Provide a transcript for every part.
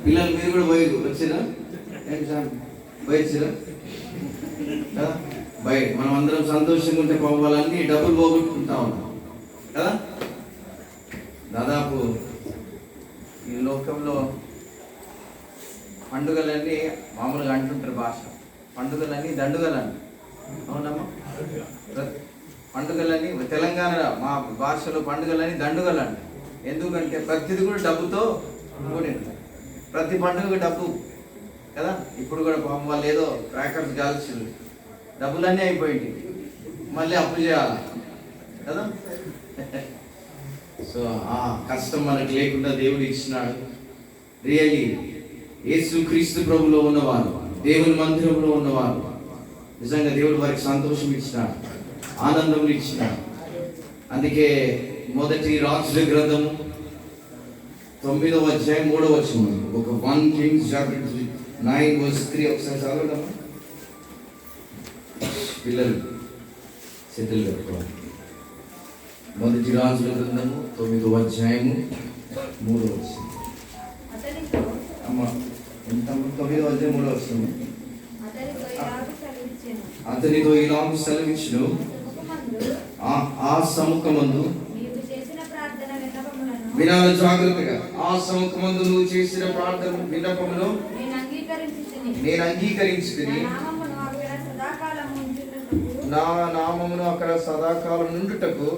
పిల్లలు మీరు కూడా పోయి వచ్చిరా ఎగ్జామ్ పోయిచ్చిరా కదా? బయట మనం అందరం సంతోషంగా ఉంటే వాళ్ళన్నీ డబ్బులు పోగొట్టుకుంటా ఉన్నాం కదా. దాదాపు ఈ లోకంలో పండుగలన్నీ మామూలుగా అంటుంటారు భాష, పండుగలన్నీ దండుగలండి. అవునమ్మా, పండుగలన్నీ తెలంగాణ మా భాషలో పండుగలన్నీ దండుగలండి. ఎందుకంటే ప్రతిది కూడా డబ్బుతో కూడింది, ప్రతి పండుగ డబ్బు కదా. ఇప్పుడు కూడా పాపం వాళ్ళు ఏదో క్రాకర్స్ కాల్చింది, డబ్బులన్నీ అయిపోయింది, మళ్ళీ అప్పు చేయాలి కదా. సో ఆ కష్టం మనకు లేకుండా దేవుడు ఇచ్చినాడు. రియల్లీ యేసు క్రీస్తు ప్రభులో ఉన్నవారు, దేవుని మందిరంలో ఉన్నవారు నిజంగా దేవుడు వారికి సంతోషం ఇచ్చినాడు, ఆనందం ఇచ్చినాడు. అందుకే మొదటి రాజుల గ్రంథము 9వ అధ్యాయం 3వ వచనం, ఒక 1 Kings chapter 9:3 ఒకసారి చదవడమ్మా. పిల్లలు చేతులు పెట్టుకోవాలి. మొదటి రాజుల గ్రంథము 9వ అధ్యాయము 3వ వచనం. అమ్మా ఎంత? 9వ అధ్యాయం 3వ వచనం. అతనితో ఇలాగు సెలవిచ్చును, ఆ సముఖమందు వినాలి జాగ్రత్తగా. ఆ సముఖమందు నువ్వు చేసిన ప్రార్థన విన్నపమును నేను అంగీకరించుకుని నా నామమును అక్కడ సదాకాలం నుండుటకు,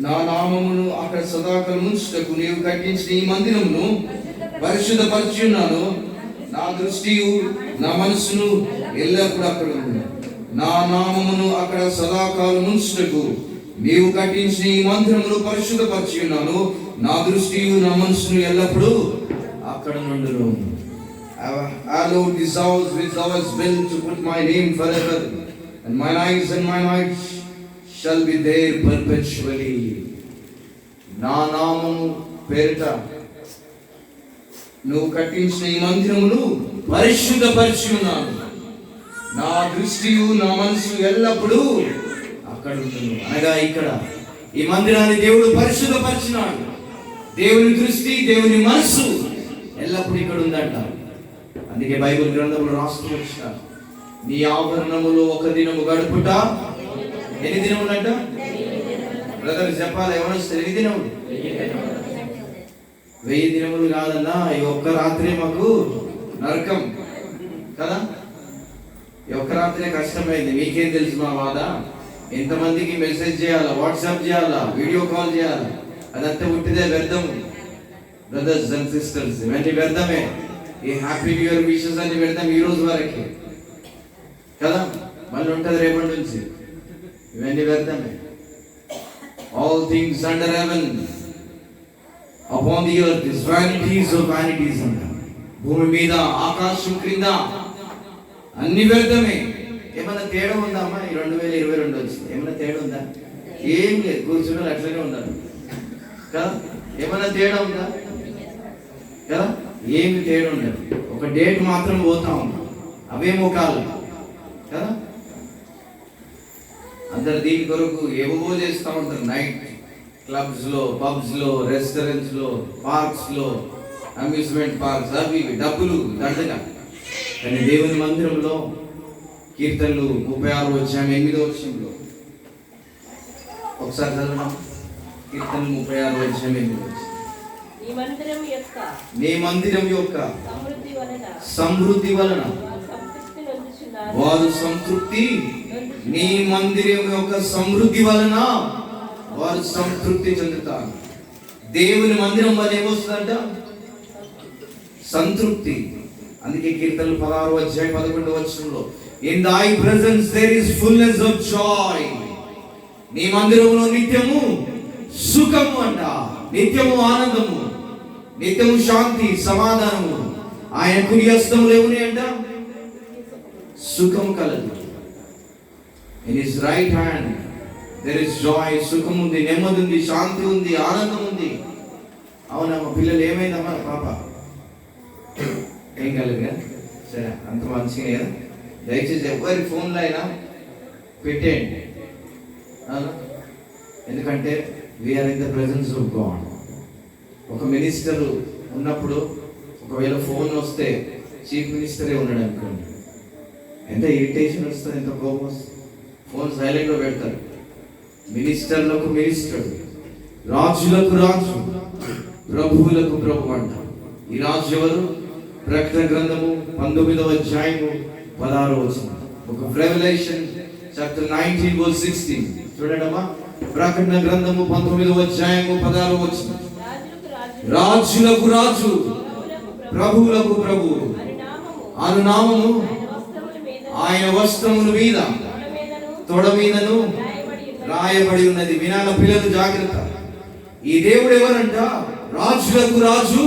నా నామమును అక్కడ సదాకాలం ఉంచుటకు నీవు కట్టించిన ఈ మందిరమును పరిశుద్ధపరిచి ఉన్నాను. నా దృష్టియు నా మనస్సును ఎల్లప్పుడూ అక్కడ ఉంది. నా నామమును అక్కడ సదాకాలం ఉంచుటకు నీవు కట్టించిన ఈ మందిరమును పరిశుద్ధపరిచి ఉన్నాను. నా దృష్టియు నా మనస్సును ఎల్లప్పుడూ అక్కడ నుండును. I Lord, this house which thou hast built to put my name forever, and mine eyes and mine eyes shall be there perpetually. నా నామము పేరిట నువ్వు కట్టించిన ఈ మందిరమును పరిశుద్ధపరిచి ఉన్నాను. నా దృష్టియు నా మనసు ఎల్లప్పుడూ అక్కడ ఉంటుంది. అనగా ఇక్కడ ఈ మందిరాన్ని దేవుడు పరిశుద్ధపరిచినాడు. దేవుని దృష్టి, దేవుని మనస్సు ఎల్లప్పుడూ ఇక్కడ ఉందంట. అందుకే బైబిల్ గ్రంథంలో రాస్తూ వచ్చినారు, నీ ఆభరణములో ఒక దినము గడుపుట ఎన్ని దినములంట? బ్రదర్ చెప్పాలి, ఎవరు ఎన్ని దినములు? 1000 దినములు కాదన్నా, ఈ ఒక్క రాత్రి మాకు నరకం కదా. ఈ ఒక్క రాత్రే కష్టమైంది. మీకేం తెలుసు మా బాధ? ఎంతమందికి మెసేజ్ చేయాలా, వాట్సాప్ చేయాలా, వీడియో కాల్ చేయాలా, అదంతా ఉట్టిదే వ్యర్థం. బ్రదర్స్ అండ్ సిస్టర్స్, ఇవన్నీ వ్యర్థమే. ఈ హ్యాపీ న్యూ ఇయర్ విషెస్ అన్ని పెడతాం ఈ రోజు వరకే కదా, మళ్ళీ ఉంటుంది రేపటి నుంచి. ఇవన్నీ వ్యర్థమే. All things under heaven upon the earth is vanities of vanities అంట. భూమి మీద ఆకాశం క్రింద అన్ని వ్యర్థమే. ఏమన్నా తేడా ఉందా అమ్మా? ఈ 2022 వచ్చింది, ఏమన్నా తేడా ఉందా? ఏం లేదు, కూర్చుని అట్లనే ఉన్నారు కదా. ఏమన్నా తేడా ఉందా కదా? ఏమి తేడా ఉండదు. ఒక డేట్ మాత్రం పోతా ఉన్నాం, అవేమో కాదు కదా. అందరు దీని కొరకు ఏవో చేస్తూ ఉంటారు. నైట్ క్లబ్స్ లో, పబ్స్ లో, రెస్టారెంట్స్ లో, పార్క్స్ లో, అమ్యూజ్మెంట్ పార్క్స్, అవి డబ్బులు దండగా. కానీ దేవుని మందిరంలో కీర్తనలు 36వ అధ్యాయం 8వ వచనంలో ఒకసారి చదవడం. కీర్తనలు 36వ అధ్యాయం 8వ వచనం. నీ మందిరం యొక్క సమృద్ధి వలన వారు సంతృప్తి, నీ మందిరం యొక్క సమృద్ధి వలన వారు సంతృప్తి చెందుతారు. దేవుని మందిరం వల్ల ఏమొస్తుందంట? సంతృప్తి. అందుకే కీర్తనలు 16వ అధ్యాయం 11వ వచనంలో, in thy presence there is fullness of joy. నీ మందిరంలో నిత్యము సుఖము అంట, నిత్యము ఆనందము, నిత్యము శాంతి, సమాధానము. ఆయన కుడి హస్తములో ఏముని అంట? సుఖము కలదు. In his right hand there is joy. సుఖం ఉంది, నెమ్మది ఉంది, శాంతి ఉంది, ఆనందం ఉంది. అవునమ్మా, పిల్లలు ఏమైందమ్మా? పాప ఏం కలిగా? సరే, అంత మంచిగా కదా. దయచేసి ఎవరి ఫోన్లో అయినా పెట్టేయండి, ఎందుకంటే we're in the presence of God. ఒక మినిస్టరు ఉన్నప్పుడు ఒకవేళ ఫోన్ వస్తే చీఫ్ మినిస్టరే ఉన్నాడు అనుకోండి, ఎంత ఇరిటేషన్ వస్తుంది, ఎంత కోపం వస్తుంది. ఫోన్ సైలెంట్లో పెడతారు. మినిస్టర్లకు మినిస్టర్, రాజులకు రాజు, ప్రభువులకు ప్రభు అంట. ఈ రాజు ఎవరు? ప్రకటన గ్రంథము 19వ అధ్యాయము 16వ వచనం. ఒక రెవల్యూషన్ చాప్టర్ 19:16 చూడండమ్మా. ప్రకటన గ్రంథము 19వ అధ్యాయము 16వ వచనం. రాజులకు రాజు, ప్రభువులకు ప్రభు అను నామము ఆయన వస్త్రముల మీద తొడ మీదను రాయబడి ఉన్నది. వినాల పిల్లలు జాగ్రత్త. ఈ దేవుడు ఎవరంట? రాజులకు రాజు,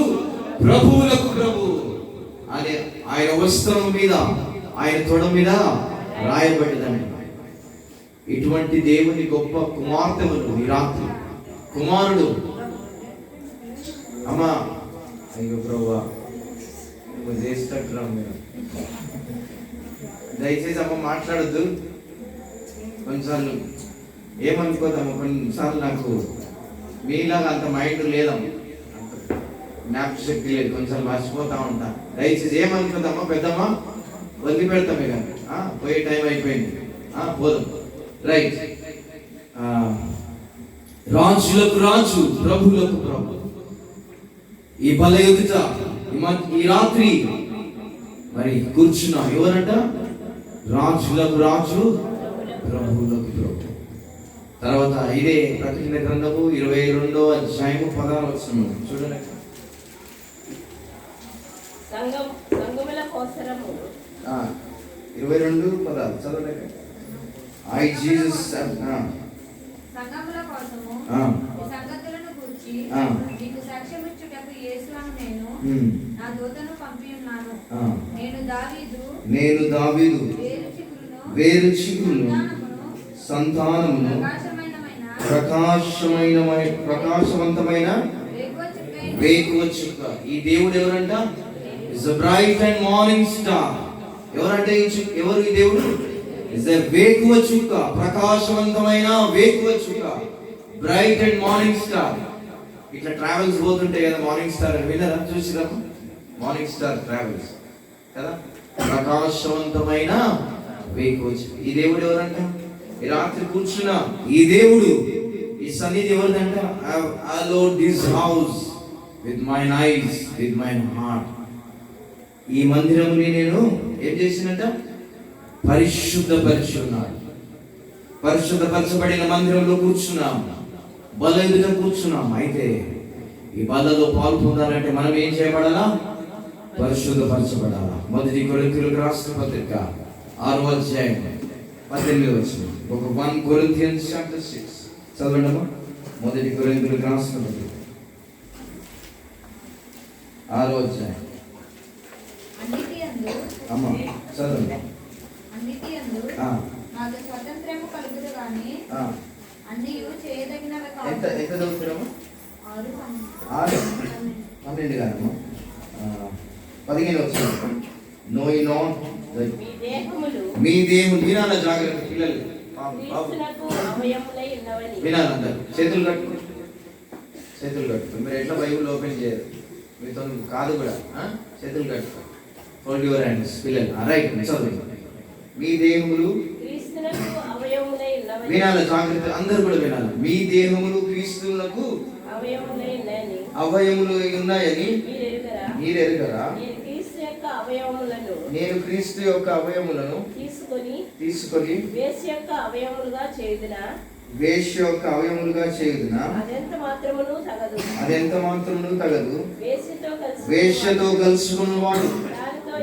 ప్రభువులకు ప్రభు అని ఆయన వస్త్రం మీద, ఆయన తొడ మీద రాయబడిందండి. ఇటువంటి దేవుని గొప్ప కుమార్తెలు ఈ రాత్రి. కుమారుడు అమ్మా, అయ్యో ప్రభువా దయచేసి అమ్మ మాట్లాడద్దు. కొన్నిసార్లు ఏమనుకోదాము, కొన్నిసార్లు నాకు మీలాగా అంత మైండ్ లేదమ్మా, జ్ఞాపక శక్తి లేదు, కొన్నిసార్లు మర్చిపోతా ఉంటా. దయచేసి ఏమనుకోదమ్మా, పెద్దమ్మా వదిలి పెడతామే కానీ పోయే టైం అయిపోయింది, పోదాం. రైట్. రాజులకు రాజు, ప్రభువులకు ప్రభు. ఈ బల ఎదుట ఈ రాత్రి మరి కూర్చున్నా ఎవరంట? రాజులకు రాజు, ప్రభువులకు ప్రభు. తర్వాత ఇదే ప్రకటన గ్రంథము 22వ అధ్యాయము 16వ వచనం చూడండి. 22:16 చదవలేక. ఐ జీసస్ సంగముల కోసము ఈ సంగతులను గూర్చి మీకు సాక్ష్యమిచ్చుటకు యేసు అను నేను నా దూతను పంపి ఉన్నాను. నేను దావీదు వేరు చిగురును సంతానమును ప్రకాశవంతమైన వేకువ చుక్క. ఈ దేవుడు ఎవరంట? Is a bright and morning star. ఎవరంటే ఎవరు ఈ దేవుడు? ఇస్ ఎ వేకువ చుక్క, ప్రకాశవంతమైన వేకువ చుక్క, బ్రైట్ అండ్ మార్నింగ్ స్టార్. ఇట్లా ట్రావెల్స్ పోతుంటాయి కదా, మార్నింగ్ స్టార్ విన్నారా? చూసిరా? మార్నింగ్ స్టార్ ట్రావెల్స్ కదా. ప్రకాశవంతమైన వేకువ చుక్క. ఈ దేవుడు ఎవరంట? ఈ రాత్రి కూర్చున్నా ఈ దేవుడు, ఈ సన్నిధి ఎవరిదంట? I Lord this house with mine eyes, with mine heart. ఈ మందిరముని నేను ఏం చేసినట్ట? పరిశుద్ధపరిచున్నాను. పరిశుద్ధపరచబడిన మందిరంలో కూర్చున్నాం, బల ఎదుట కూర్చున్నాం. అయితే ఈ బలలో పాలు పొందాలంటే మనం ఏం చేయబడాలా? పరిశుద్ధపరచబడాలా. 1 కొరింథీయులకు రాసిన పత్రిక 6వ అధ్యాయం 18వ వచనం. ఒక 1 Corinthians chapter 6 చదవండి అమ్మా. 1 కొరింథీయులకు రాసిన పత్రిక 6వ అధ్యాయం. అమ్మా చదవండి. నాకు స్వతంత్రము కలుగుదు గాని అన్నియు చేయదగినవి కావు. ఎంత చదువుతున్నాము? 6:12 గానమ్మా. 15 వచనం. Knowing not that మీ దేవుడు వినాల. జాగ్రత్త పిల్లలు, వినాలంటారు. చేతులు కట్టుకో, చేతులు కట్టుకో. మీరు ఎట్లా బైబుల్ ఓపెన్ చేయరు, మీతో కాదు కూడా. చేతులు కట్టుకో. హోల్డ్ యువర్ హ్యాండ్స్ పిల్లలు. రైట్, చదువు. మీ దేహములు వినాలి, జాగ్రత్త, అందరూ కూడా వినాలి. మీ దేహములు క్రీస్తులకు అవయములు ఉన్నాయని మీరు ఎరుగరా? నేను క్రీస్తు యొక్క అవయములను తీసుకొని వేశ్య యొక్క అవయములుగా చేయుదునా? అదెంత మాత్రమును తగదు. వేశ్యతో కలుసుకున్నవాడు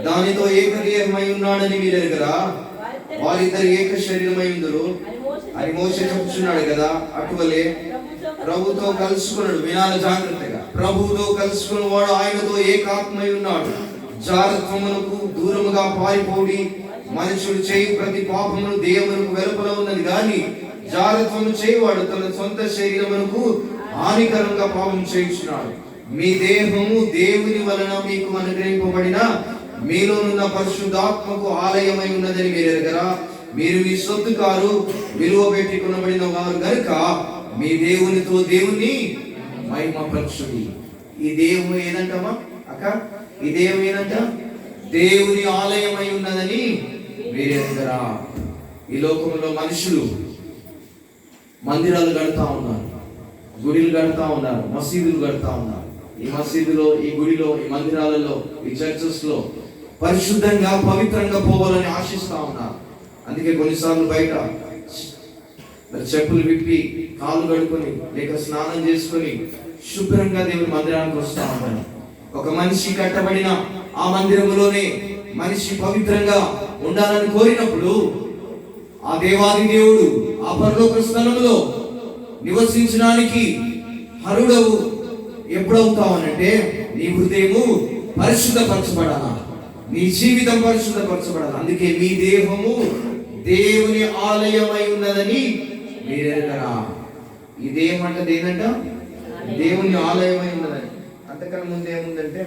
దానితో ఏకదేహమై ఉన్నాడని మీరు ఎరుగరా? వారిద్దరు ఏక శరీరమై ఉందరు అని మోషే చెప్తున్నాడు కదా. అటువలే ప్రభుతో కలుసుకున్నాడు. వినాలి జాగ్రత్తగా. ప్రభుతో కలుసుకున్న వాడు ఆయనతో ఏకాత్మై ఉన్నాడు. జారత్వమునకు దూరముగా పారిపోడి మనుషుడు చేయి ప్రతి పాపమును దేవునికి వెలుపల ఉన్నది కానీ జారత్వము చేయవాడు తన సొంత శరీరమునకు హానికరంగా పాపం చేయించున్నాడు. మీ దేహము దేవుని వలన మీకు అనుగ్రహింపబడిన మీలోనున్న పరిశుద్ధాత్మకు ఆలయమై ఉన్నదని మీరు ఎరుగరా? మీరు మీ సొత్తు కారు, విలువ పెట్టి కొనబడిన వారు గనుక మీ దేవునితో దేవుని మహిమపరచుడి. ఈ దేహము ఏదంటమ్మా అక్క? ఈ దేహం ఏదంట? దేవుని ఆలయమై ఉన్నదని మీరెందరా? ఈ లోకంలో మనుషులు మందిరాలు కడతా ఉన్నారు, గుడిలు కడతా ఉన్నారు, మసీదులు కడతా ఉన్నారు. ఈ మసీదులో, ఈ గుడిలో, ఈ మందిరాలలో, ఈ చర్చెస్ లో పరిశుద్ధంగా పవిత్రంగా పోవాలని ఆశిస్తా ఉన్నారు. అందుకే కొన్నిసార్లు బయట చెప్పులు విప్పి కాళ్ళు కడుక్కొని లేక స్నానం చేసుకొని శుభ్రంగా దేవుని మందిరానికి వస్తా ఉంటారు. ఒక మనిషి కట్టబడిన ఆ మందిరంలోనే మనిషి పవిత్రంగా ఉండాలని కోరినప్పుడు ఆ దేవాది దేవుడు ఆ పరలోక స్థలంలో నివసించడానికి అర్హుడవు ఎప్పుడవుతావనంటే నీ హృదయము పరిశుద్ధపరచబడాలా, నీ జీవితం పరిశుద్ధపరచబడాలి. అందుకే మీ దేహము దేవుని ఆలయమై ఉన్నదని మీరెరగరా? ఈ దేహం అంటే ఏంటంట? దేవుని ఆలయమై ఉన్నదని. అంతకన్నా ముందు ఏముందంటే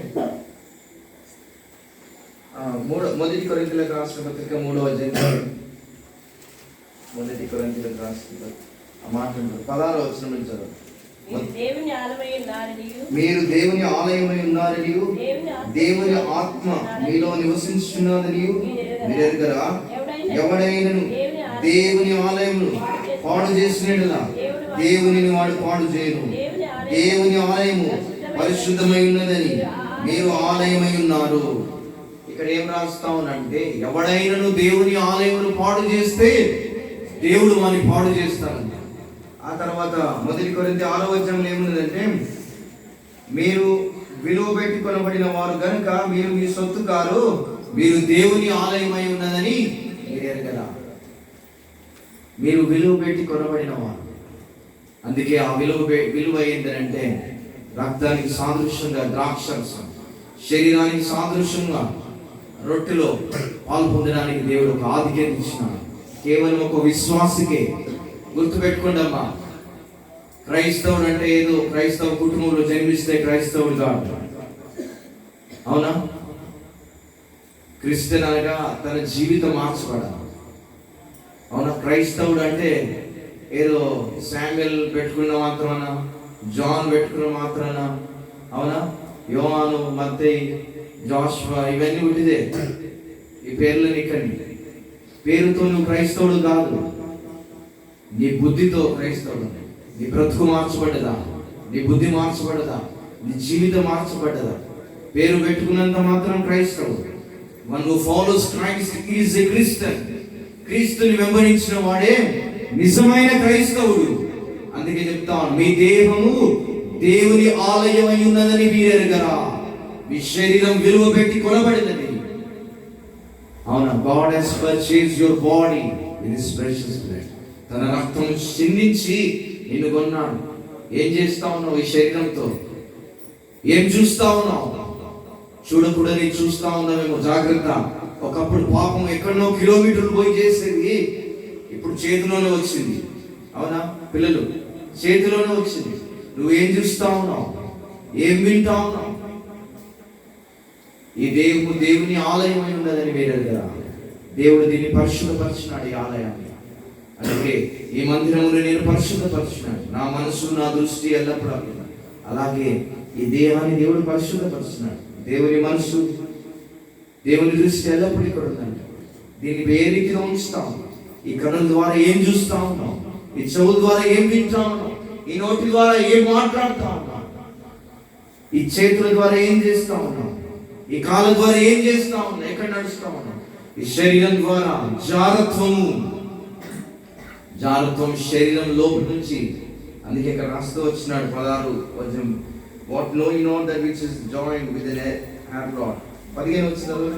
మొదటి కొరింథీయులకు రాసిన పత్రిక 3వ అధ్యాయం, మొదటి కొరింథీయులకు రాసిన ఆ మాట 16వ వచనం నుంచి చదువు. మీరు దేవుని ఆలయమై ఉన్నారని, దేవుని ఆత్మ మీలో నివసించుచున్నదని మీరెరగరా? ఎవడైనను దేవుని ఆలయమును పాడు చేసినట్లా దేవునిని వాడు పాడు చేయను. దేవుని ఆలయము పరిశుద్ధమై ఉన్నదని మీరు ఆలయమై ఉన్నారు. ఇక్కడ ఏం రాస్తా ఉన్నాడంటే, ఎవడైనను దేవుని ఆలయమును పాడు చేస్తే దేవుడు వాని పాడు చేస్తారంట. ఆ తర్వాత మొదటి కొరింథీ 6వ అధ్యాయంలో ఏమున్నదంటే, మీరు విలువ పెట్టి కొనబడిన వారు గనుక మీరు మీ సొత్తు కారు, మీరు దేవుని ఆలయమై ఉన్నదని మీరు ఎరగరా? మీరు విలువ పెట్టి కొనబడిన వారు. అందుకే ఆ విలువ ఏంటంటే, రక్తానికి సాదృశ్యంగా ద్రాక్షరసం, శరీరానికి సాదృశ్యంగా రొట్టెలో పాలు పొందడానికి దేవుడు ఒక ఆధిక్యత ఇచ్చినాడు. కేవలం ఒక విశ్వాసికే. గుర్తుపెట్టుకోండి అమ్మా, క్రైస్తవుడు అంటే ఏదో క్రైస్తవ కుటుంబంలో జన్మిస్తే క్రైస్తవుడు కాదు. అవునా? క్రిస్టియన్ అనగా తన జీవితం మార్చబడాలి. అవునా? క్రైస్తవుడు అంటే ఏదో శామ్యుయల్ పెట్టుకున్న మాత్రాన, జాన్ పెట్టుకున్న మాత్రాన, అవునా, యోహాను, మత్తయి, జాషువా ఇవన్నీ ఉంటిదే. ఈ పేర్లని ఇక్కడి పేరుతో నువ్వు క్రైస్తవుడు కాదు. నీ బుద్ధితో క్రైస్తవుడు. నీ బ్రతుకు మార్చబడ్డదా? నీ బుద్ధి మార్చబడ్డదా? నీ జీవితం మార్చబడ్డదా? పేరు పెట్టుకున్నంత మాత్రం క్రైస్తవుడు. One who follows Christ is a Christian. క్రీస్తుని వెంబడించిన వాడే నిజమైన క్రైస్తవుడు. అందుకే చెప్తాను, మీ దేహము దేవుని ఆలయమై ఉన్నదని మీరెరగరా? మీ శరీరం విలువ పెట్టి కొనబడినది. అవునా? God has purchased your body with his precious blood. తన రక్తం చిందించి నిన్ను కొన్నాడు. ఏం చేస్తా ఉన్నావు ఈ శరీరంతో? ఏం చూస్తా ఉన్నావు? చూడకూడని చూస్తా ఉన్నావేమో, జాగ్రత్త. ఒకప్పుడు పాపం ఎక్కడనో కిలోమీటర్లు పోయి చేసేది ఇప్పుడు చేతిలోనే వచ్చింది. అవునా పిల్లలు? చేతిలోనే వచ్చింది. నువ్వేం చూస్తా ఉన్నావు? ఏం వింటా ఉన్నావు? ఈ దేవుని ఆలయమై ఉన్నదని వేరే కదా. దేవుడు దీన్ని పరిశుద్ధపరిచినాడు, ఈ ఆలయాన్ని. అందుకే ఈ మందిరమును నేను పరిశుద్ధపరిచినాడు. నా మనసు, నా దృష్టి ఎల్లప్పుడూ. అలాగే ఈ దేహాన్ని దేవుడు పరిశుద్ధపరిచినాడు. దేవుని మనసు, దేవుని దృష్టి ఎల్లప్పుడూ ఇక్కడ ఉందంట. దీన్ని ఏ రీతిగా ఉంచుతాం? ఈ కన్నుల ద్వారా ఏం చూస్తా ఉన్నాం? ఈ చెవుల ద్వారా ఏం వింటా ఉన్నాం? ఈ నోటి ద్వారా ఏం మాట్లాడుతా ఉన్నాం? ఈ చేతుల ద్వారా ఏం చేస్తా ఉన్నాం? ఈ కాళ్ళ ద్వారా ఏం చేస్తా ఉన్నాం? ఎక్కడ నడుస్తా ఉన్నాం? ఈ శరీరం ద్వారా జారత్వం శరీరం లోపల నుంచి. అందుకే ఇక్కడ రాస్తూ వచ్చినాడు 16 వచనం, what know you not that which is joined with an harlot. 15 వచ్చినారు,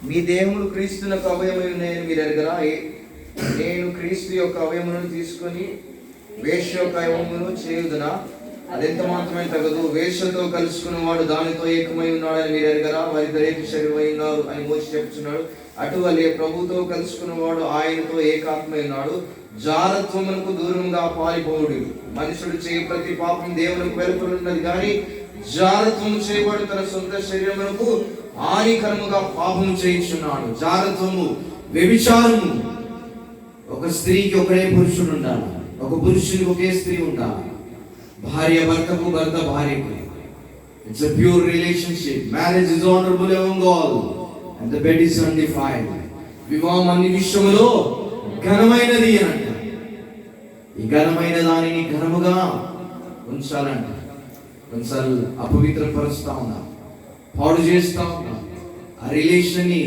మీ దేహములు క్రీస్తునకు అవయవమై ఉన్నాయని మీరు ఎరగరా? నేను క్రీస్తు యొక్క అవయములను తీసుకొని వేశ్య యొక్క అవయమును చేయుదునా? అదెంత మాత్రమే తగదు. వేశ్యతో కలుసుకున్న వాడు దానితో ఏకమై ఉన్నాడని మీరు ఎరగరా? వారి ఏక శరీరమై ఉన్నారు అని మోసి చెప్తున్నాడు. అటువలే ప్రభుతో కలుసుకున్నవాడు ఆయనతో ఏకాత్మై ఉన్నాడు. జారత్వమునకు దూరంగా పారిపోవుడు. మనుషుడు చేయ ప్రతి పాపం దేవునికి వెలుపలున్నది, కానీ జారత్వము చేయబడు తన సొంత శరీరమునకు హానికరముగా పాపము చేయించున్నాడు. జారత్వము, వ్యభిచారము. ఒక స్త్రీకి ఒకడే పురుషుడు ఉండాలి, ఒక పురుషునికి ఒకే స్త్రీ ఉండాలి. భార్య భర్తకు, భర్త భార్యకు. It's a pure relationship. Marriage is honourable among all and the bed is undefiled. వివాహం అన్ని విషయములో ఘనమైనది అని అంట. ఈ ఘనమైన దానిని ఘనముగా ఉంచాలంట. కొన్నిసార్లు అపవిత్రపరుస్తా ఉన్నా, పాడు చేస్తా ఉన్నా, ఆ రిలేషన్ని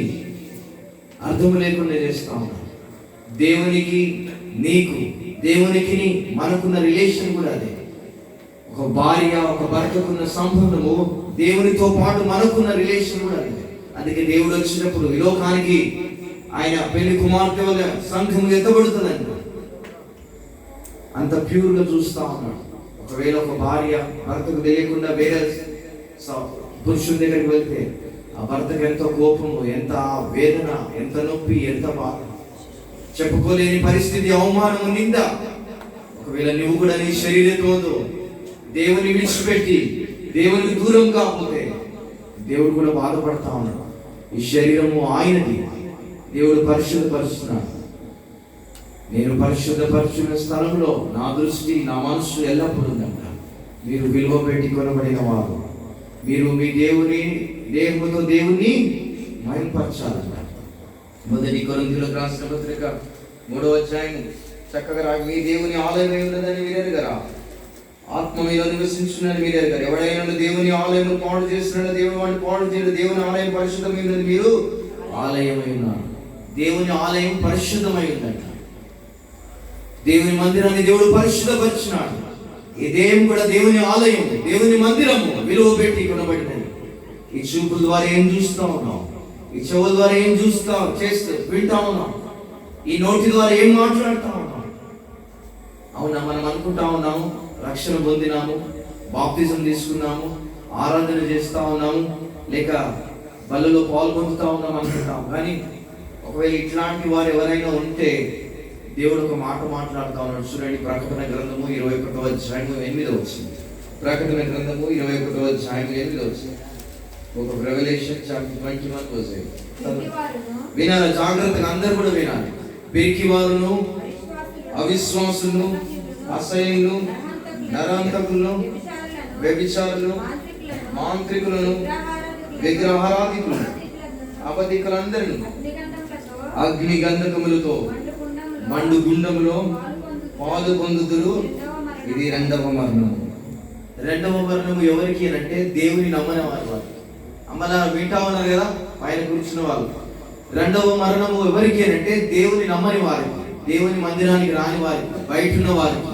అర్థం లేకుండా చేస్తా ఉన్నా. దేవునికి నీకు, దేవునికి మనకున్న రిలేషన్ కూడా అదే. ఒక భార్య ఒక భర్తకున్న సంబంధము దేవునితో పాటు మనకున్న రిలేషన్ కూడా అదే. అందుకే దేవుడు వచ్చినప్పుడు ఈ లోకానికి ఆయన పెళ్లి కుమార్తె వల్ల సంఘం ఎత్తబడుతుందంట. అంత ప్యూర్ గా చూస్తా ఉన్నాడు. ఒకవేళ ఒక భార్య భర్తకు తెలియకుండా వేరే పురుషుని దగ్గరికి వెళ్తే ఆ భర్తకు ఎంతో కోపము, ఎంత వేదన, ఎంత నొప్పి, ఎంత బాధ, చెప్పుకోలేని పరిస్థితి, అవమానము, నింద. ఒకవేళ నువ్వు కూడా నీ శరీరంతో దేవుని విడిచిపెట్టి దేవునికి దూరం కాకపోతే దేవుడు కూడా బాధపడతా ఉన్నాడు. ఈ శరీరము ఆయనది, దేవుడు పరిశుద్ధపరుస్తున్నాడు. నేను పరిశుద్ధపరచున్న స్థలంలో నా దృష్టి, నా మనస్సు ఎల్లప్పుడూ ఉందంట. మీరు విలువ పెట్టి కొనబడిన వారు, మీరు మీ దేవుని దేవునితో దేవుణ్ణి మహిమపరచాలంట. 1 కొరింథీయులకు రాసిన పత్రిక 3వ అధ్యాయం చక్కగా మీ దేవుని ఆలయం ఉన్నదని మీరేరు కదా, ఆత్మ మీలో నివసించున్నది మీరేరు కదా. ఎవడైనా దేవుని ఆలయం పాడు చేస్తున్నాడు, దేవుని వాడిని పాడు చేయడు. దేవుని ఆలయం పరిశుద్ధమైనది, మీరు ఆలయమై ఉన్నారు. దేవుని ఆలయం పరిశుద్ధమై ఉందంట. దేవుని మందిరాన్ని దేవుడు పరిశుద్ధపరిచినాడు. ఈ దేహం కూడా దేవుని ఆలయం, దేవుని మందిరము, విలువ పెట్టి కొనబడినది. ఈ చూపుల ద్వారా ఏం చూస్తా ఉన్నాం, ఈ చెవుల ద్వారా ఏం వింటా ఉన్నాం, ఈ నోటి ద్వారా ఏం మాట్లాడుతా ఉన్నాం. అవునా, మనం అనుకుంటా ఉన్నాము రక్షణ పొందినాము, బాప్తిజం తీసుకున్నాము, ఆరాధన చేస్తా ఉన్నాము, లేక బలలో పాల్గొందుతా ఉన్నాం అనుకుంటాం. కానీ ఒకవేళ ఇట్లాంటి వారు ఎవరైనా ఉంటే దేవుడు ఒక మాట మాట్లాడుతా ఉన్నాడు. చూడండి, ప్రకటన గ్రంథము 21వ అధ్యాయం 8వ వచనం. ప్రకటన గ్రంథము 21వ అధ్యాయం 8వ వచనం. ఒక రెవల్యూషన్ చాప్టర్ 21 వినాలి, జాగ్రత్తగా అందరూ కూడా వినాలి. పిరికివారును, అవిశ్వాసులను, అసహ్యులను, నరహంతకులను, వ్యభిచారులను, మాంత్రికులను, విగ్రహారాధికులను, అబద్ధికులందరినీ అగ్ని గంధకములతో మండు గుండములో పాలు పొందుదురు. ఇది రెండవ మరణము. రెండవ మరణము ఎవరికి అంటే దేవుని నమ్మని వారు. అమ్మలా వింటా ఉన్నారు కదా పైన కూర్చున్న వాళ్ళు. రెండవ మరణము ఎవరికి అంటే దేవుని నమ్మని వారికి, దేవుని మందిరానికి రాని వారికి, బయట ఉన్న వారికి.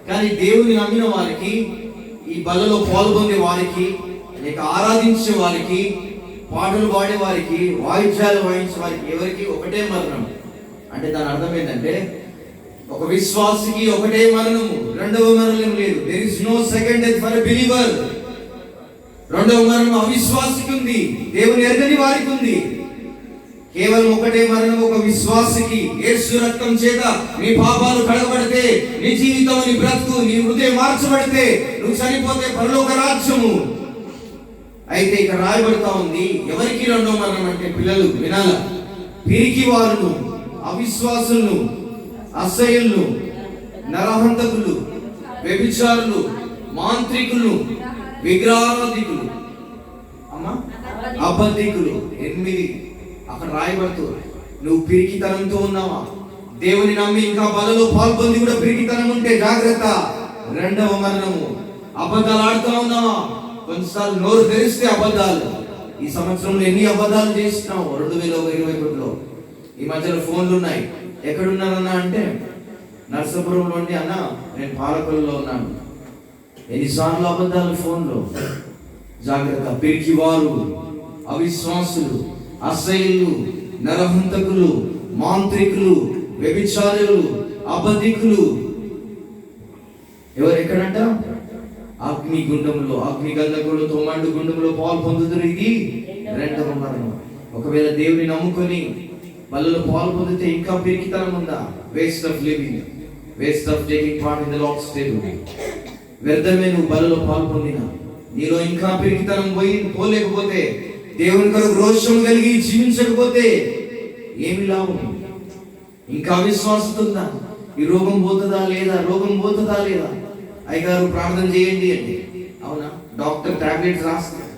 కానీ దేవుని నమ్మిన వారికి, ఈ బలలో పాల్గొనే వారికి, లేక ఆరాధించే వారికి, పాటలు పాడే వారికి, వాయిద్యాలు వాయించే వారికి, ఎవరికి ఒకటే మరణం. అంటే దాని అర్థం ఏంటంటే ఒక విశ్వాసికి ఒకటే మరణము, రెండవ మరణం లేదు. There is no second death for a believer. రెండవ మరణం అవిశ్వాసికి ఉంది, దేవుని ఎరగని వారికి ఉంది. కేవలం ఒకటే మరణం ఒక విశ్వాసికి. యేసు రక్తం చేత నీ పాపాలు కడగబడితే, నీ జీవితం, నీ బ్రతుకు, నీ హృదయం మార్చబడితే, నువ్వు చనిపోతే పరలోక రాజ్యము. అయితే ఇక రాయబడతా ఉంది ఎవరికి రెండవ మరణం అంటే, పిల్లలు వినాల, పిరికి వారును, అవిశ్వాసులను, అసహ్యులను, నరహంతకులు, వ్యభిచారులు, మాంత్రికులు, విగ్రహారాధికులు, అబద్ధికులు. 8 అక్కడ రాయబడుతుంది. నువ్వు పిరికితనంతో ఉన్నావా? దేవుని నమ్మి ఇంకా బలలో పాల్పొంది కూడా పిరికితనం ఉంటే జాగ్రత్త, రెండవ మరణము. అబద్ధాలు ఆడుతూ ఉన్నావా? కొన్నిసార్లు నోరు తెరిస్తే అబద్ధాలు. ఈ సంవత్సరంలో ఎన్ని అబద్ధాలు చేసినావు? 2021లో. ఈ మధ్యలో ఫోన్లు ఉన్నాయి. ఎక్కడున్నారన్నా అంటే నర్సాపురంలో ఉండి, అన్న నేను పాలకొల్లులో ఉన్నాను. ఎన్నిసార్లు అబద్ధాలు ఫోన్లో. జాగ్రత్త. పిరికివారు, అవిశ్వాసులు, అసహ్యులు, నరహంతకులు, మాంత్రికులు, వ్యభిచారులు, అబద్ధికులు. ఎవరు ఎక్కడంట? అగ్ని గుండంలో, అగ్ని గంధకులతో మండు గుండంలో పాలు పొందుతారు. ఇది రెండవ మరణం. ఒకవేళ దేవుని నమ్ముకొని బలలో పాలు పొందితే ఇంకా పిరికితనం ఉందా? Waste of living, waste of taking part in the Lord's table. వ్యర్థమే నువ్వు బలలో పాలు పొందినా. నీలో ఇంకా పిరికితనం పోలేకపోతే, దేవుని కొరకు రోషం కలిగి జీవించకపోతే ఏమి లాభం? ఇంకా అవిశ్వాసత ఉందా? ఈ రోగం పోతుందా లేదా? రోగం పోతుందా లేదా? అయ్యగారు ప్రార్థన చేయండి అంటే, అవునా? డాక్టర్ టాబ్లెట్స్ రాస్తాడు.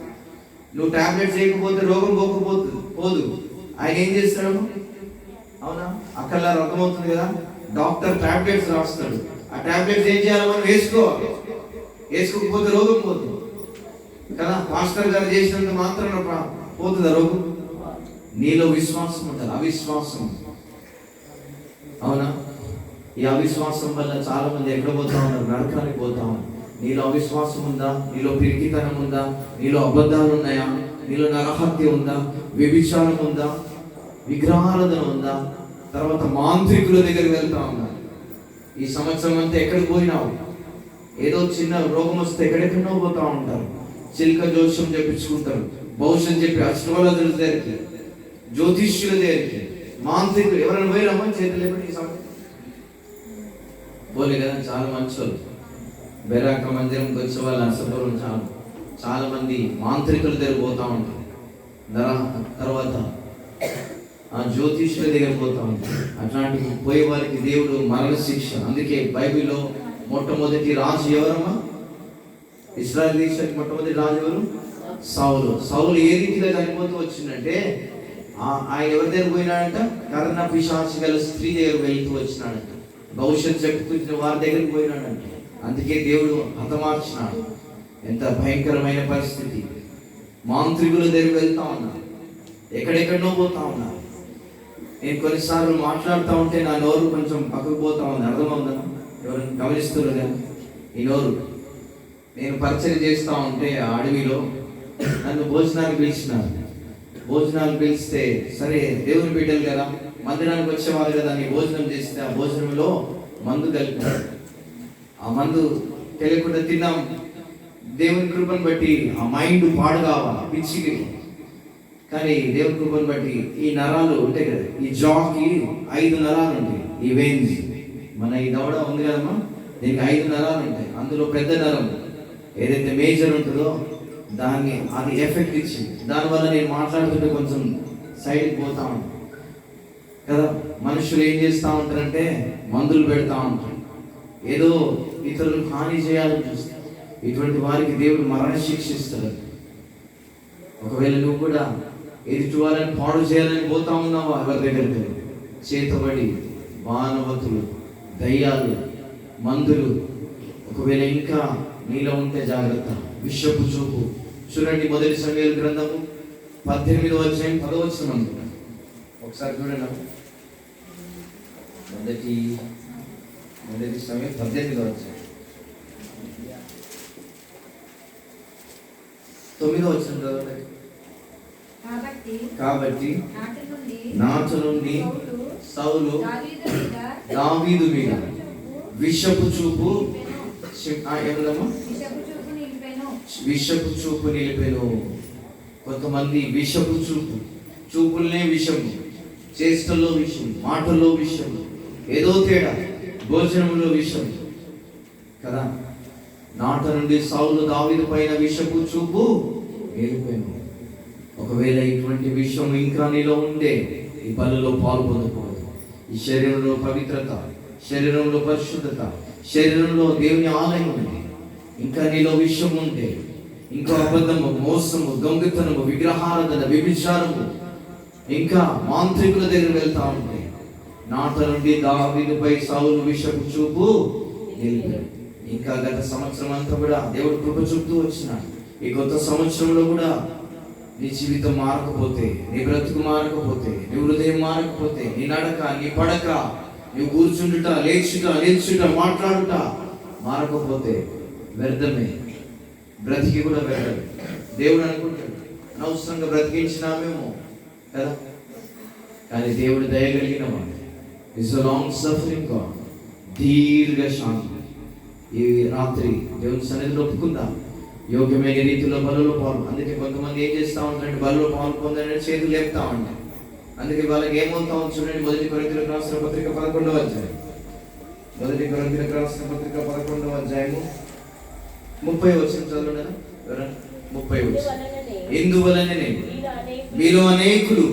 నువ్వు టాబ్లెట్స్ చేయకపోతే రోగం పోదు. ఆయన ఏం చేస్తాడు? అవునా? అక్కడలా అర్థమవుతుంది కదా. డాక్టర్ టాబ్లెట్స్ రాస్తాడు. ఆ టాబ్లెట్స్ ఏం చేయాలి? మనం వేసుకోవాలి. వేసుకోకపోతే రోగం పోదు కదా. మాస్టర్ గారు చేసినంత మాత్రం పోతుందా రోగం? నీలో విశ్వాసం ఉంటుంది. అవిశ్వాసం, అవునా? ఈ అవిశ్వాసం వల్ల చాలా మంది ఎక్కడ పోతా ఉన్నారు? నరకానికి పోతా ఉన్నారు. నీలో అవిశ్వాసం ఉందా? నీలో పిరికితనం ఉందా? నీలో అబద్ధాలు ఉన్నాయా? నీలో నరహత్య ఉందా? వ్యభిచారం ఉందా? విగ్రహారాధన ఉందా? తర్వాత మాంత్రికుల దగ్గరికి వెళ్తా ఉన్నారు. ఈ సంవత్సరం అంతా ఎక్కడికి పోయినావు? ఏదో చిన్న రోగం వస్తే ఎక్కడెక్కడో పోతా ఉంటారు. చిల్క జోష్యం చెప్పించుకుంటారు. భవిష్యత్ చెప్పి అస్ట్రాలజర్ల దగ్గరికి, జ్యోతిష్యుల దగ్గరికి, మాంత్రికులు ఎవరైనా పోయినామా? చేతులు ఎప్పుడు ఈ సమయం పోలే కదా. చాలా మంచోళ్ళు బెరాక మందిరంకి వచ్చే వాళ్ళు అసలు చాలా మంది మాంత్రికుల దగ్గర పోతా ఉంటారు. తర్వాత ఆ జ్యోతిష్యుల దగ్గర పోతా ఉంటారు. అట్లాంటి పోయే వారికి దేవుడు మరణ శిక్ష. అందుకే బైబిల్లో మొట్టమొదటి రాజు ఎవరమ్మా? ఇశ్రాయేలు దేశానికి మొట్టమొదటి రాజు ఎవరు? సౌలు ఏ రీతిగా చనిపోతూ వచ్చిందంటే, ఆయన ఎవరి దగ్గర పోయినాడంట? కర్ణ పిశాచి గల స్త్రీ దగ్గర వెళ్తూ వచ్చినాడంట. భవిష్యత్తు చెప్పుకుంటున్న వారి దగ్గరికి పోయినాడంట. అందుకే దేవుడు హతమార్చినాడు. ఎంత భయంకరమైన పరిస్థితి. మాంత్రికుల దగ్గరికి వెళ్తా ఉన్నారు, ఎక్కడెక్కడో పోతా ఉన్నారు. నేను కొన్నిసార్లు మాట్లాడుతూ ఉంటే నా నోరు కొంచెం పక్కకు పోతా ఉంది. అర్థమవుతుందా? ఎవరైనా గమనిస్తున్నారు కదా? ఈ నోరు నేను పరిచయం చేస్తూ ఉంటే ఆ అడవిలో నన్ను భోజనానికి పిలిచినారు. భోజనాలు పిలిస్తే సరే, దేవుని బిడ్డలు కదా, మందిరానికి వచ్చేవాళ్ళు కదా, నీ భోజనం చేస్తే ఆ భోజనంలో మందు కలిపినాడు. ఆ మందు తెలియకుండా తిన్నాం. దేవుని కృపను బట్టి ఆ మైండ్ పాడు కావాలి, పిచ్చికి. కానీ దేవుని కృపను బట్టి ఈ నరాలు ఉంటాయి కదా, ఈ జాకి 5 నరాలు ఉంటాయి. ఈ వెయిన్స్, మన ఈ దవడ ఉంది కదమ్మా, దీనికి 5 నరాలు ఉంటాయి. అందులో పెద్ద నరం ఏదైతే మేజర్ ఉంటుందో దాన్ని అది ఎఫెక్ట్ ఇచ్చింది. దానివల్ల నేను మాట్లాడుతుంటే కొంచెం సైడ్కి పోతా ఉంటాను కదా. మనుషులు ఏం చేస్తూ ఉంటారంటే మందులు పెడతా ఉంటారు, ఏదో ఇతరులకు హాని చేయాలని చూస్తారు. ఇటువంటి వారికి దేవుడు మరణ శిక్షిస్తాడు. ఒకవేళ నువ్వు కూడా ఎదుటి వారిని పాడు చేయాలని పోతా ఉన్నావా? ఎవరి దగ్గరికి చేతబడి, మానవతులు, దయ్యాలు, మందులు ఒకవేళ ఇంకా నీలో ఉంటే జాగ్రత్త. విషపు చూపు చూడండి. మొదటి సమూయేలు గ్రంథము 18వ అధ్యాయం 10వ వచనం. ఒకసారి చూడండి. మొదటి సమూయేలు 18వ అధ్యాయం 9వ వచనం చదవండి. కాబట్టి నాటి నుండి సౌలు దావీదు మీద విషపు చూపు విషపు చూపు నిలిపెను. కొంతమంది విషపు చూపులనే విషము, చేష్టల్లో విషం, మాటల్లో విషం, ఏదో తేడా, భోజనంలో విషం కదా. నాట నుండి సౌలు దావీదు పైన విషపు చూపు నిలిపెను. ఒకవేళ ఇటువంటి విషయం ఇంకా నీలో ఉండే ఈ పనుల్లో పాల్పొందకూడదు. ఈ శరీరంలో పవిత్రత, శరీరంలో పరిశుద్ధత, శరీరంలో దేవుని ఆలయం ఉంది. ఇంకా నీలో విషయం ఉంటే, ఇంకా అబద్ధము, మోసము, దొంగతనము, విగ్రహారాధన, వ్యభిచారము, ఇంకా మాంత్రికుల దగ్గర వెళ్తా ఉంటే, నాట నుండి దావీదుపై సౌలు విషపు చూపు నిలిపాడు. ఇంకా గత సంవత్సరం అంతా కూడా దేవుడు కృప చూపుతూ వచ్చినాడు. ఈ కొత్త సంవత్సరంలో కూడా నీ జీవితం మారకపోతే, నీ బ్రతుకు మారకపోతే, నీ హృదయం మారకపోతే, నీ నడక, నీ పడక, నువ్వు కూర్చుంటుట, లేచుట, నిల్చుట, మాట్లాడుట మారకపోతే వ్యర్థమే. బ్రతికి కూడా వ్యర్థమే. దేవుడు అనుకుంటాడు అనవసరంగా బ్రతికించినామేమో కదా. కానీ దేవుడు దయగలిగిన వాడు. Is a long suffering God. దీర్ఘ శాంతి. ఈ రాత్రి దేవుని సన్నిధిలో ఒప్పుకుందాం. యోగ్యమైన రీతిలో బలలో పాలు. అందుకే కొంతమంది ఏం చేస్తూ ఉంటారంటే బలలో పాలు పొందాలని చేతులు లేపుతా ఉంటారు. అందుకే వాళ్ళకి ఏమవుతా ఉంది చూడండి. 1 కొరింథీయులకు రాసిన పత్రిక 11వ అధ్యాయం 1 కొరింథీయులకు రాసిన పత్రిక 11వ అధ్యాయము 30వ వచనం చదవండి. 30వ వచనం. ఇందువలననే మీలో అనేకులు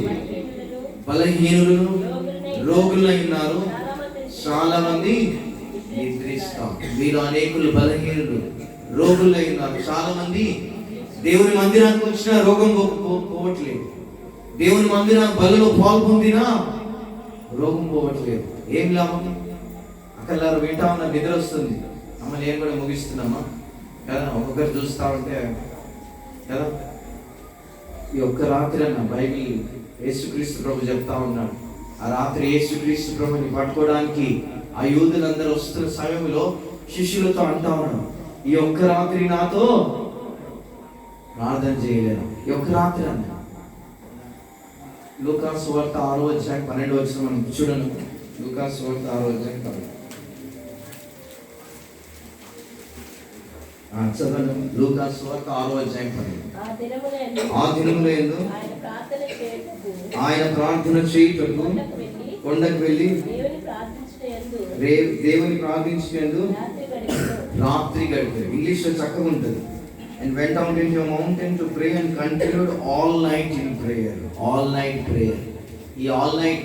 బలహీనులను, రోగులై ఉన్నారు, చాలా మంది నిద్రిస్తాం. మీలో అనేకులు బలహీనులు, రోగులు అయినారు. చాలా మంది దేవుని మందిరానికి వచ్చిన రోగం పోవట్లేదు. దేవుని మందిరం బలలో పాల్పొందినా రోగం పోవట్లేదు. ఏం లాభం? అక్కడ వింటా ఉన్న నిద్ర వస్తుంది. అమ్మ నేను కూడా ముగిస్తున్నామా కదా, ఒక్కొక్కరు చూస్తా ఉంటే కదా. ఈ ఒక్క రాత్రి అన్న బైబిల్ యేసుక్రీస్తు ప్రభు చెప్తా ఉన్నాడు. ఆ రాత్రి యేసుక్రీస్తు ప్రభుని పట్టుకోవడానికి ఆ యూదులందరూ వస్తున్న సమయంలో శిష్యులతో అంటా ఉన్నాడు, ఈ ఒక్క రాత్రి నాతో ప్రార్థన చేయలేను. ఈ ఒక్క రాత్రి అన్న. లూకాసు సువార్త 6వ అధ్యాయం 12వ వచనం మనం చూడను. లూకాసు సువార్త 6వ అధ్యాయం 12. చదవండి. లూకాసు సువార్త 6వ అధ్యాయం 12. ఆ దినముల యందు ఆయన ప్రార్థన చేయుటకు కొండకు వెళ్ళి దేవుని ప్రార్థించినందు రాత్రి గడిపారు. ఇంగ్లీష్ లో చక్కగా ఉంటుంది. And went out into a mountain to pray and continued all night in prayer. All night prayer. ఈ all night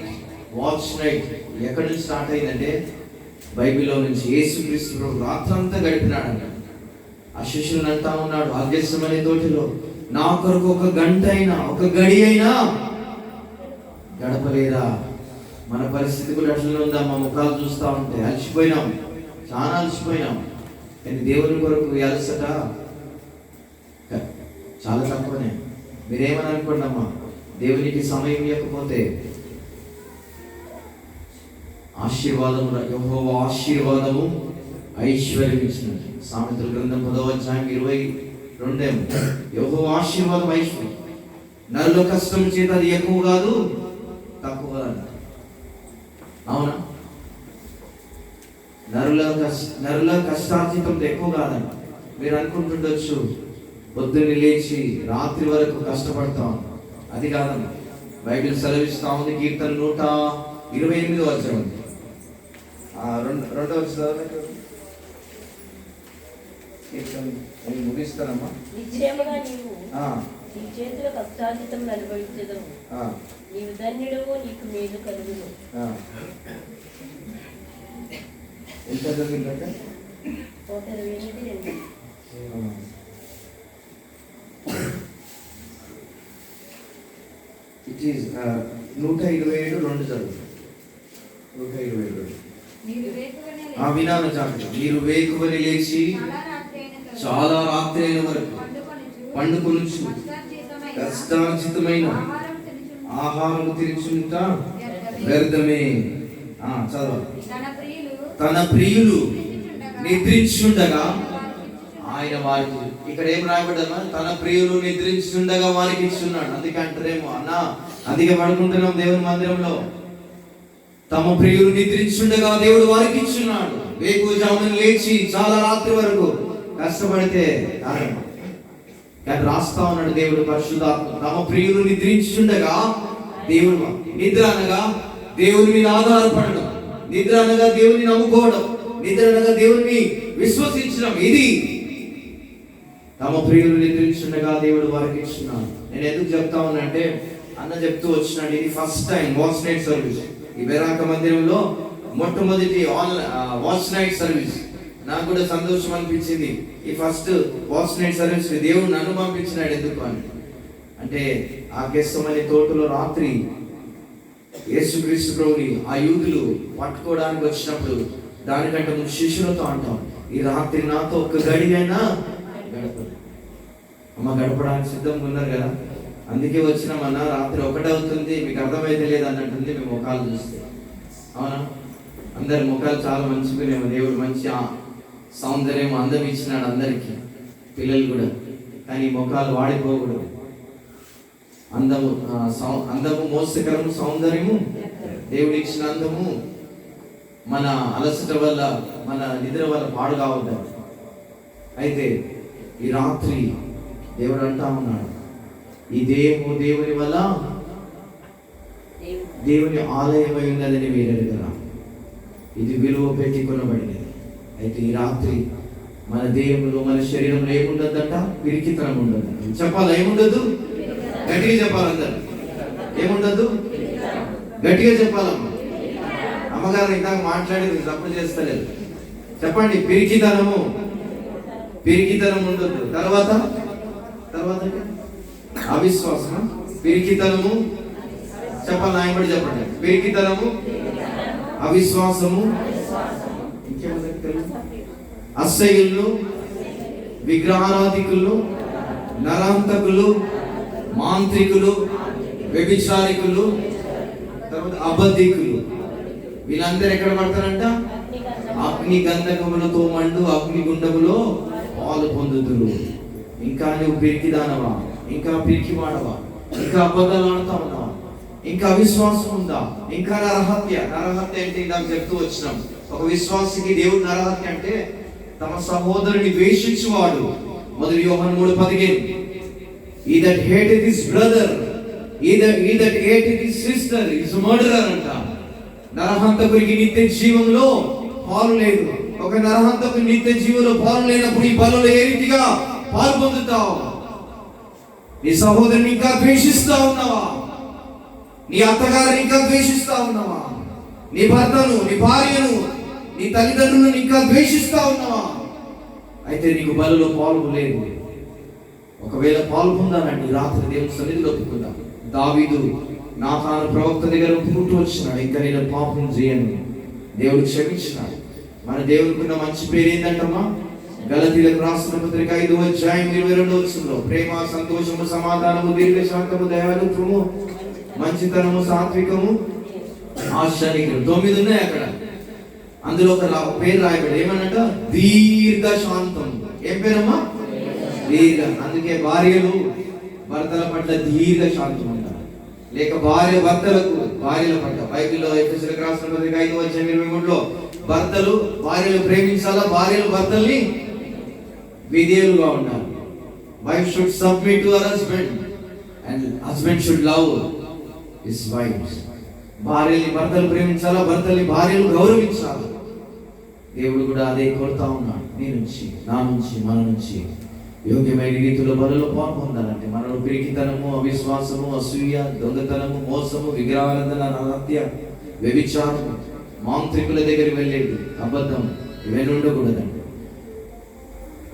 watch night ఎక్కడి నుంచి స్టార్ట్ అయిందంటే బైబిల్లో నుంచి. యేసుక్రీస్తు ప్రభు రాత్రంతా గడిపినాడంట. ఆ శిష్యులను అంటా ఉన్నాడు, ఆ గెత్సెమనే తోటలో నా కొరకు ఒక గంట అయినా ఒక గడి అయినా గడపలేదా? మన పరిస్థితి కూడా అట్లనే ఉందా? మా ముఖాలు చూస్తూ ఉంటే అలసిపోయినాం, చాలా అలసిపోయినాం. కానీ దేవుని కొరకు అలసట చాలా తక్కువనే. మీరేమని అనుకోండి అమ్మా, దేవునికి సమయం ఇవ్వకపోతే ఆశీర్వాదము, యెహోవా ఆశీర్వాదము ఐశ్వర్యం ఇచ్చినట్టు. సామెతల గ్రంథం 10వ అధ్యాయం 22. యెహోవా ఆశీర్వాదం ఐశ్వర్యం. నరుల కష్టం చేత అది ఎక్కువ కాదు, తక్కువ కాదు. అవునా? నరుల కష్టార్జితం ఎక్కువ కాదంట. మీరు అనుకుంటుండొచ్చు పొద్దున్నే లేచి రాత్రి వరకు కష్టపడతాం. అది కాదన్న. బైబిల్ సెలవిస్తా ఉంది. కీర్తన 128వ అధ్యాయం 2వ వచనం. ముగిస్తానమ్మా. నిశ్చయముగా నీవు నీ చేతుల కష్టార్జితం అనుభవించదవు. నీవు ధన్యుడవు, నీకు మేలు కలుగును. ఎంత చదివిందంటే 128:2. ఇట్ ఈస్ 127:2 చదువు. 127. వినాను చాలు. మీరు వేకువని లేచి చాలా రాత్రి అయిన వరకు పండుకొనుచు కష్టార్జితమైన ఆహారం తిరుచుంట వ్యర్థమే. చదవాలి. తన ప్రియులు నిద్రించుండగా ఆయన వారికి, ఇక్కడ ఏం రాయబడ్డా? తన ప్రియులు నిద్రించుండగా వారికి ఇస్తున్నాడు. అందుకే అంటారేమో అన్నా, అందుకే పడుకుంటున్నాం దేవుని మందిరంలో. తమ ప్రియులు నిద్రించుండగా దేవుడు వారికి ఇచ్చున్నాడు. వేకువజామున లేచి చాలా రాత్రి వరకు కష్టపడితే కానీ రాస్తా ఉన్నాడు దేవుడు పరిశుద్ధాత్మ. తమ ప్రియులు నిద్రించుండగా, దేవుడు నిద్ర అనగా దేవుని మీద ఆధారపడడం, నిద్ర అనగా దేవుని నమ్ముకోవడం, నిద్ర అనగా దేవుని విశ్వసించడం. ఇది తమ ప్రియులు నిద్రించుండగా దేవుడు వారికి ఇచ్చున్నాడు. నేను ఎందుకు చెప్తా ఉన్నా అంటే, అన్న చెప్తూ వచ్చినాడు, ఇది first time watch night service ఈ బెరాక మందిరంలో మొట్టమొదటి వాచ్ నైట్ సర్వీస్. నాకు కూడా సంతోషం అనిపించింది. ఈ ఫస్ట్ వాచ్ నైట్ సర్వీస్ దేవుడు నన్ను పంపించినాడు. ఎందుకు అంటే ఆ గెత్సెమనే తోటలో రాత్రి యేసుక్రీస్తు ప్రభుని ఆ యూదులు పట్టుకోవడానికి వచ్చినప్పుడు దానికంటే ముందు శిష్యులతో అంటాం, ఈ రాత్రి నాతో ఒక్క గడి అయినా గడపదు. అమ్మ గడపడానికి సిద్ధంగా ఉన్నారు కదా, అందుకే వచ్చినామన్నా. రాత్రి 1 అవుతుంది, మీకు అర్థమైతే లేదు అన్నట్టుంది మీ ముఖాలు చూస్తే. అవునా? అందరి ముఖాలు చాలా మంచిగానేమో. దేవుడు మంచి సౌందర్యం, అందం ఇచ్చినాడు అందరికీ, పిల్లలు కూడా. కానీ ముఖాలు వాడిపోకూడదు. అందము మోసకరము, సౌందర్యము దేవుడు ఇచ్చిన అందము మన అలసట వల్ల, మన నిద్ర వల్ల పాడు కావద్దు. అయితే ఈ రాత్రి దేవుడు అంటా ఉన్నాడు, ఈ దేహము దేవుని వల్ల దేవుని ఆలయమై ఉన్నదని మీరు ఎరుగరా? ఇది విలువ పెట్టి కొనబడినది. అయితే ఈ రాత్రి మన దేహంలో, మన శరీరంలో ఏముండద్దంట? పిరికితనం ఉండదు. చెప్పాలా? ఏముండదు? గట్టిగా చెప్పాలి అందరు. ఏముండదు? గట్టిగా చెప్పాలమ్మా. అమ్మగారు ఇందాక మాట్లాడేది తప్పుడు చేస్తలేదు. చెప్పండి, పిరికితనము. పిరికితనం ఉండదు. తర్వాత అవిశ్వాసం, పిరికితనము. చెప్పండి, ఆయన చెప్పండి. పిరికితనము, అవిశ్వాసము, అసహ్యులు, విగ్రహారాధికులు, నరహంతకులు, మాంత్రికులు, వ్యభిచారికులు, తర్వాత అబద్ధికులు. వీళ్ళందరూ ఎక్కడ పడతారంట? అగ్ని గంధకములతో మండు అగ్నిగుండములో పాలు పొందుతురు. ఇంకా నువ్వు పిరికిదానవా? ఇంకా పిరికివాడవా? ఇంకా అబద్ధాలు ఆడుతా ఉన్నావా? ఇంకా అవిశ్వాసం ఉందా? ఇంకా నరహత్య. నరహత్య అంటే నాకు చెప్తూ వచ్చినాం. ఒక విశ్వాసికి దేవుడు నరహత్య అంటే తమ సహోదరుని ద్వేషించువాడు. మొదటి యోహాను 3:15. He that hateth his brother, he that hateth his sister is a murderer అంట. నరహంతకుడికి నిత్య జీవంలో పాలు లేదు. ఒక నరహంతకుడి నిత్య జీవంలో పాలు లేనప్పుడు ఈ బలలో ఏ రీతిగా పాలు పొందుతావు? నీ సహోదరుని ఇంకా ద్వేషిస్తా ఉన్నావా? నీ అత్తగారిని ఇంకా ద్వేషిస్తా ఉన్నావా? నీ భర్తను, నీ భార్యను, నీ తల్లిదండ్రులను ఇంకా ద్వేషిస్తా ఉన్నావా? అయితే నీకు బలలో పాలు లేదు. ఒకవేళ పాలు పొందాలంటే రాత్రి దేవుని సన్నిధిలో ఒప్పుకుందాం. దావీదు నాతాను ప్రవక్త దగ్గర ఒప్పుకుంటూ వచ్చినాడు, ఇంకా నేను పాపం చేయను, దేవుడు క్షమించినాడు. మన దేవునికి ఉన్న మంచి పేరు ఏంటంటమ్మా? గలతీయులకు రాసిన పత్రిక 5:22 ప్రేమ, సంతోషము, సమాధానము, దీర్ఘశాంతము, దయాళుత్వము, మంచితనము, సాత్వికము, ఆశ్చర్యము. 9 ఉన్నాయి అక్కడ. అందులో ఒక పేరు రాయబడి ఏమన్నట? దీర్ఘశాంతం. ఏం పేరమ్మా? దీర్ఘ. అందుకే భార్యలు భర్తల పట్ల దీర్ఘశాంతం ఉంటారు, లేక భార్య భర్తలకు భార్యల పట్ల. బైబిల్లో ఎఫెసీయులకు రాసిన పత్రిక 5:23 భర్తలు భార్యలు ప్రేమించాలా, భార్యలు భర్తల్ని విధేయులుగా ఉండాలి. Wife should submit to her husband and husband should love his wife. భార్యని భర్తలు ప్రేమించాలా, భర్తల్ని భార్యలు గౌరవించాలి. దేవుడు కూడా అదే కోరుతా ఉన్నాడు. నీ నుంచి, నా నుంచి, మన నుంచి యోగ్యమైన రీతిలో బలలో పాల్పొందాలంటే మనలో పిరికితనము, అవిశ్వాసము, అసూయ, దొంగతనము, మోసము, విగ్రహారాధన, హత్య, వ్యభిచారము, మాంత్రికుల దగ్గరికి వెళ్ళేది, అబద్ధం, ఇవన్నీ ఉండకూడదండి.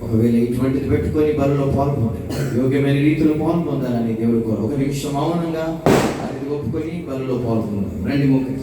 ఒకవేళ ఇటువంటిది పెట్టుకొని బలలో పాల్పొందాలి, యోగ్యమైన రీతిలో పాల్పొందాలని దేవుడు కోరు. ఒక నిమిషం మౌనంగా అది ఒప్పుకొని బలలో పాల్పొందాం. రండి, ముఖ్యం.